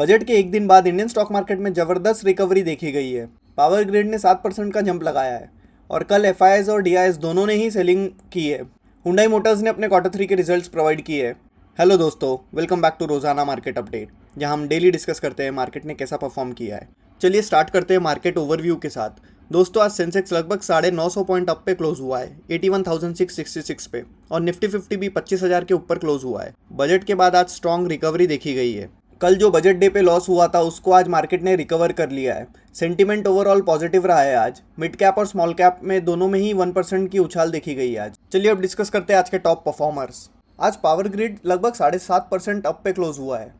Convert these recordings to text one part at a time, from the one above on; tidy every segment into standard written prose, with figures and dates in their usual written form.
Budget के एक दिन बाद इंडियन स्टॉक मार्केट में जबरदस्त रिकवरी देखी गई है। पावर ग्रिड ने 7% का जंप लगाया है और कल एफआईआईज और डीआईएस दोनों ने ही सेलिंग की है। हुंडई मोटर्स ने अपने क्वार्टर 3 के रिजल्ट्स प्रोवाइड किए हैं। हेलो दोस्तों, वेलकम बैक टू रोजाना मार्केट अपडेट, जहां हम डेली डिस्कस करते हैं मार्केट ने कैसा परफॉर्म किया है। चलिए स्टार्ट करते हैं मार्केट ओवरव्यू के साथ। दोस्तों, आज सेंसेक्स लगभग 950 पॉइंट अप पे क्लोज हुआ है 81,666 पे, और निफ्टी 50 भी 25,000 के ऊपर क्लोज हुआ है। बजट के बाद आज स्ट्रॉन्ग रिकवरी देखी गई है। कल जो बजट डे पे लॉस हुआ था उसको आज मार्केट ने रिकवर कर लिया है। सेंटीमेंट ओवरऑल पॉजिटिव रहा है आज। मिड कैप और स्मॉल कैप में दोनों में ही 1% की उछाल देखी गई है आज। चलिए अब डिस्कस करते हैं आज के टॉप परफॉर्मर्स। आज पावर ग्रिड लगभग 7.5% अप पे क्लोज हुआ है।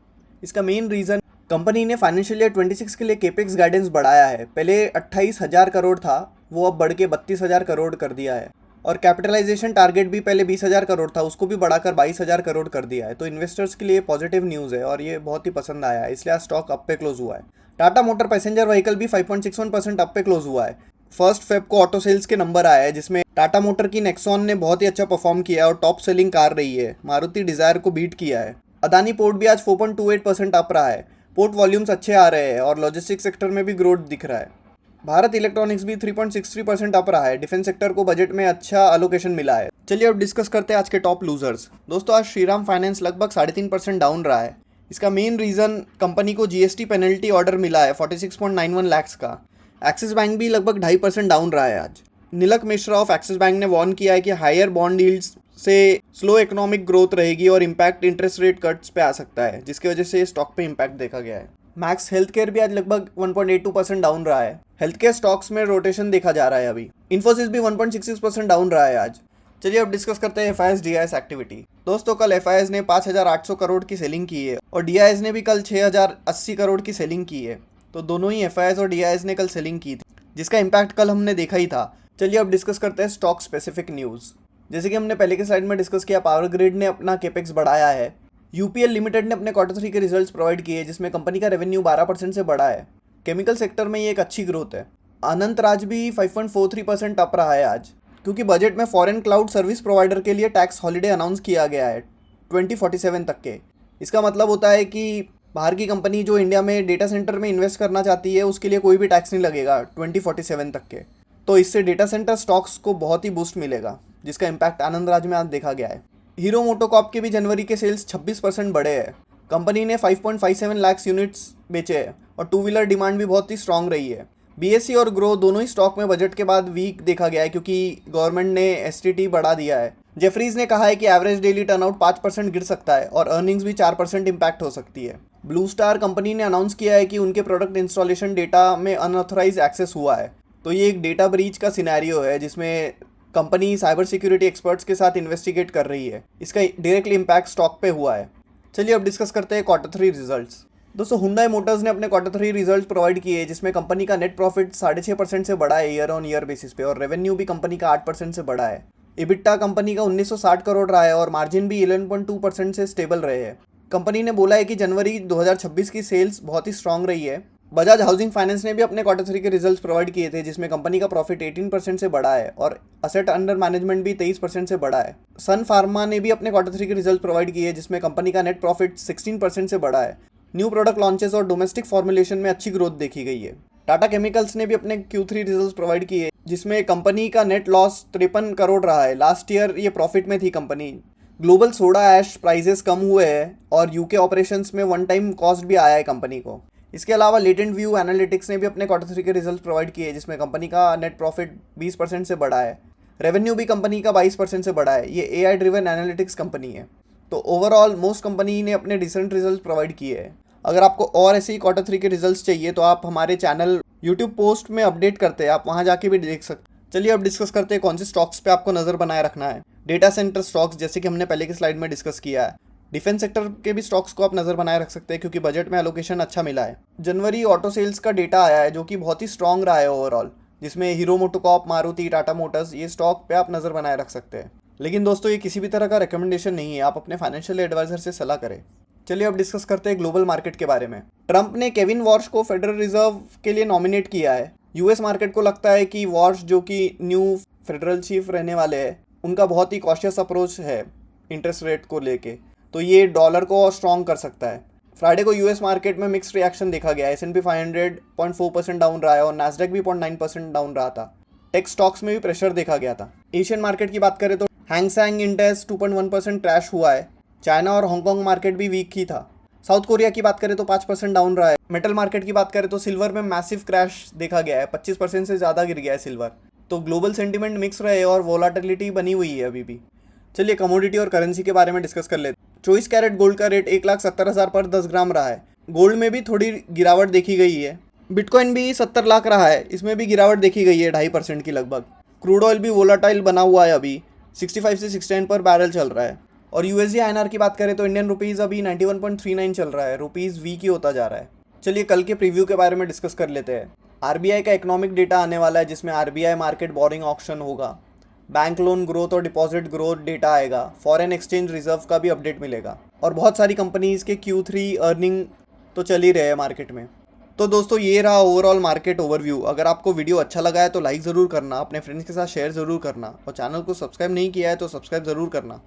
इसका मेन रीजन, कंपनी ने फाइनेंशियल ईयर 26 के लिए केपेक्स गाइडेंस बढ़ाया है। पहले 28,000 करोड़ था, वो अब बढ़ के 32,000 करोड़ कर दिया है। और कैपिटलाइजेशन टारगेट भी पहले 20,000 करोड़ था, उसको भी बढ़ाकर 22,000 करोड़ कर दिया है। तो इन्वेस्टर्स के लिए पॉजिटिव न्यूज़ है और ये बहुत ही पसंद आया है, इसलिए आज स्टॉक अप पे क्लोज हुआ है। टाटा मोटर पैसेंजर व्हीकल भी 5.61% अप पे क्लोज हुआ है। 1 फेब को ऑटो सेल्स के नंबर आया है, जिसमें टाटा मोटर की नेक्सॉन ने बहुत ही अच्छा परफॉर्म किया और टॉप सेलिंग कार रही है। मारुति डिजायर को बीट किया है। अदानी पोर्ट भी आज 4.28% अप रहा है। पोर्ट वॉल्यूम्स अच्छे आ रहे हैं और लॉजिस्टिक्स सेक्टर में भी ग्रोथ दिख रहा है। भारत इलेक्ट्रॉनिक्स भी 3.63% अप रहा है। डिफेंस सेक्टर को बजट में अच्छा अलोकेशन मिला है। चलिए अब डिस्कस करते हैं आज के टॉप लूजर्स। दोस्तों, आज श्रीराम फाइनेंस लगभग 3.5% डाउन रहा है। इसका मेन रीजन, कंपनी को जीएसटी पेनल्टी ऑर्डर मिला है 46.91 लाख का। एक्सिस बैंक भी लगभग 2.5% डाउन रहा है आज। नीलक मिश्रा ऑफ एक्सिस बैंक ने वार्न किया है कि हायर बॉन्ड यील्ड्स से स्लो इकोनॉमिक ग्रोथ रहेगी और इम्पैक्ट इंटरेस्ट रेट कट्स पे आ सकता है, जिसकी वजह से स्टॉक पे इम्पैक्ट देखा गया है। मैक्स हेल्थ केयर भी आज लगभग 1.82% डाउन रहा है। हेल्थ केयर स्टॉक्स में रोटेशन देखा जा रहा है अभी। इन्फोसिस भी 1.66% डाउन रहा है आज। चलिए अब डिस्कस करते हैं एफआईएस डीआईएस एक्टिविटी। दोस्तों, कल एफआईएस ने 5,800 करोड़ की सेलिंग की है और डीआईएस ने भी कल 6,080 करोड़ की सेलिंग की है। तो दोनों ही एफआईएस और डीआईएस ने कल सेलिंग की थी, जिसका इम्पैक्ट कल हमने देखा ही था। चलिए अब डिस्कस करते हैं स्टॉक स्पेसिफिक न्यूज़। जैसे कि हमने पहले के स्लाइड में डिस्कस किया, पावर ग्रिड ने अपना केपेक्स बढ़ाया है। यूपीएल लिमिटेड ने अपने क्वार्टर 3 के रिजल्ट्स प्रोवाइड किए, जिसमें कंपनी का रेवेन्यू 12% से बढ़ा है। केमिकल सेक्टर में ये एक अच्छी ग्रोथ है। अनंत राज भी 5.43% अप रहा है आज, क्योंकि बजट में फॉरेन क्लाउड सर्विस प्रोवाइडर के लिए टैक्स हॉलिडे अनाउंस किया गया है 2047 तक के। इसका मतलब होता है कि बाहर की कंपनी जो इंडिया में डेटा सेंटर में इन्वेस्ट करना चाहती है, उसके लिए कोई भी टैक्स नहीं लगेगा 2047 तक के। तो इससे डेटा सेंटर स्टॉक्स को बहुत ही बूस्ट मिलेगा, जिसका इम्पैक्ट आनंद राज में आज देखा गया है। हीरो मोटोकॉर्प के भी जनवरी के सेल्स 26% बढ़े हैं। कंपनी ने 5.57 लाख यूनिट्स बेचे हैं और टू व्हीलर डिमांड भी बहुत ही स्ट्रांग रही है। बीएससी और ग्रो दोनों ही स्टॉक में बजट के बाद वीक देखा गया है, क्योंकि गवर्नमेंट ने एसटीटी बढ़ा दिया है। जेफरीज ने कहा है कि एवरेज डेली टर्नआउट 5% गिर सकता है और अर्निंग्स भी 4% इम्पैक्ट हो सकती है। ब्लू स्टार कंपनी ने अनाउंस किया है कि उनके प्रोडक्ट इंस्टॉलेशन डेटा में अनऑथराइज एक्सेस हुआ है। तो ये एक डेटा ब्रीच का सिनेरियो है, जिसमें कंपनी साइबर सिक्योरिटी एक्सपर्ट्स के साथ इन्वेस्टिगेट कर रही है। इसका डायरेक्टली इम्पैक्ट स्टॉक पे हुआ है। चलिए अब डिस्कस करते हैं क्वार्टर 3 रिजल्ट्स। दोस्तों, हुंडई मोटर्स ने अपने क्वार्टर 3 रिजल्ट्स प्रोवाइड किए, जिसमें कंपनी का नेट प्रॉफिट 6.5% से बढ़ा है ईयर ऑन ईयर बेसिस पे, और रेवेन्यू भी कंपनी का 8% से बढ़ा है। इबिट्टा कंपनी का 1960 करोड़ रहा है और मार्जिन भी 11.2% से स्टेबल रहे हैं। कंपनी ने बोला है कि जनवरी 2026 की सेल्स बहुत ही स्ट्रांग रही है। बजाज हाउसिंग फाइनेंस ने भी अपने क्वार्टर 3 के रिजल्ट्स प्रोवाइड किए थे, जिसमें कंपनी का प्रॉफिट 18% से बढ़ा है और असेट अंडर मैनेजमेंट भी 23% से बढ़ा है। सन फार्मा ने भी अपने क्वार्टर 3 के रिजल्ट प्रोवाइड किए, जिसमें कंपनी का नेट प्रॉफिट 16% से बढ़ा है। न्यू प्रोडक्ट लॉन्चेस और डोमेस्टिक फॉर्मुलेशन में अच्छी ग्रोथ देखी गई है। टाटा केमिकल्स ने भी अपने Q3 रिजल्ट्स प्रोवाइड किए, जिसमें कंपनी का नेट लॉस 53 करोड़ रहा है। लास्ट ईयर ये प्रॉफिट में थी company. Global soda ash prices कम हुए हैं और यूके ऑपरेशंस में वन टाइम कॉस्ट भी आया है कंपनी को। इसके अलावा लेटेंट व्यू एनालिटिक्स ने भी अपने क्वार्टर 3 के रिजल्ट प्रोवाइड किए, जिसमें कंपनी का नेट प्रॉफिट 20% से बढ़ा है। रेवेन्यू भी कंपनी का 22% से बढ़ा है। ये एआई ड्रिवन एनालिटिक्स कंपनी है। तो ओवरऑल मोस्ट कंपनी ने अपने डिसेंट रिजल्ट प्रोवाइड किए हैं। अगर आपको और ऐसे ही क्वार्टर 3 के रिजल्ट्स चाहिए तो आप हमारे चैनल यूट्यूब पोस्ट में अपडेट करते हैं, आप वहाँ जाके भी देख सकते। चलिए अब डिस्कस करते हैं कौन से स्टॉक्स पे आपको नज़र बनाए रखना है। डेटा सेंटर स्टॉक्स, जैसे कि हमने पहले की स्लाइड में डिस्कस किया है। डिफेंस सेक्टर के भी स्टॉक्स को आप नज़र बनाए रख सकते हैं, क्योंकि बजट में एलोकेशन अच्छा मिला है। जनवरी ऑटो सेल्स का डेटा आया है, जो कि बहुत ही स्ट्रांग रहा है ओवरऑल, जिसमें hero MotoCorp, Maruti, Tata Motors, ये स्टॉक पे आप नज़र बनाए रख सकते हैं। लेकिन दोस्तों, ये किसी भी तरह का रिकमेंडेशन नहीं है, आप अपने फाइनेंशियल एडवाइजर से सलाह करें। चलिए अब डिस्कस करते हैं ग्लोबल मार्केट के बारे में। ट्रंप ने केविन वॉर्श को फेडरल रिजर्व के लिए नॉमिनेट किया है। यूएस मार्केट को लगता है कि वॉर्श, जो कि न्यू फेडरल चीफ रहने वाले हैं, उनका बहुत ही कॉशियस अप्रोच है इंटरेस्ट रेट को लेके, तो ये डॉलर को और स्ट्रॉन्ग कर सकता है। फ्राइडे को यूएस मार्केट में मिक्स्ड रिएक्शन देखा गया। S&P 500 0.4% डाउन रहा है और नैस्डैक भी 0.9% डाउन रहा था। टेक स्टॉक्स में भी प्रेशर देखा गया था। एशियन मार्केट की बात करें तो हैंग सेंग इंडेक्स 2.1% क्रैश हुआ है। चाइना और हांगकांग मार्केट भी वीक ही था। साउथ कोरिया की बात करें तो 5% डाउन रहा है। मेटल मार्केट की बात करें तो सिल्वर में मैसिव क्रैश देखा गया है, 25% से ज़्यादा गिर गया है सिल्वर। तो ग्लोबल सेंटिमेंट मिक्स रहे और वोलाटिलिटी बनी हुई है अभी भी। चलिए कमोडिटी और करेंसी के बारे में डिस्कस कर लेते हैं। 24 कैरेट गोल्ड का रेट 1,70,000 पर 10 ग्राम रहा है। गोल्ड में भी थोड़ी गिरावट देखी गई है। बिटकॉइन भी 70 लाख रहा है, इसमें भी गिरावट देखी गई है 2.5% की लगभग। क्रूड ऑयल भी वोलाटाइल बना हुआ है, अभी 65 से 69 पर बैरल चल रहा है। और USD INR की बात करें तो इंडियन रुपीज़ अभी 91.39 चल रहा है। रुपीज़ वीक ही होता जा रहा है। चलिए कल के प्रीव्यू के बारे में डिस्कस कर लेते हैं। RBI का इकोनॉमिक डेटा आने वाला है, जिसमें RBI मार्केट बोरिंग ऑक्शन होगा। बैंक लोन ग्रोथ और डिपॉजिट ग्रोथ डेटा आएगा। फॉरेन एक्सचेंज रिजर्व का भी अपडेट मिलेगा। और बहुत सारी कंपनीज़ के Q3 अर्निंग तो चल ही रहे हैं मार्केट में। तो दोस्तों ये रहा ओवरऑल मार्केट ओवरव्यू। अगर आपको वीडियो अच्छा लगा है तो लाइक ज़रूर करना, अपने फ्रेंड्स के साथ शेयर ज़रूर करना और चैनल को सब्सक्राइब नहीं किया है तो सब्सक्राइब ज़रूर करना।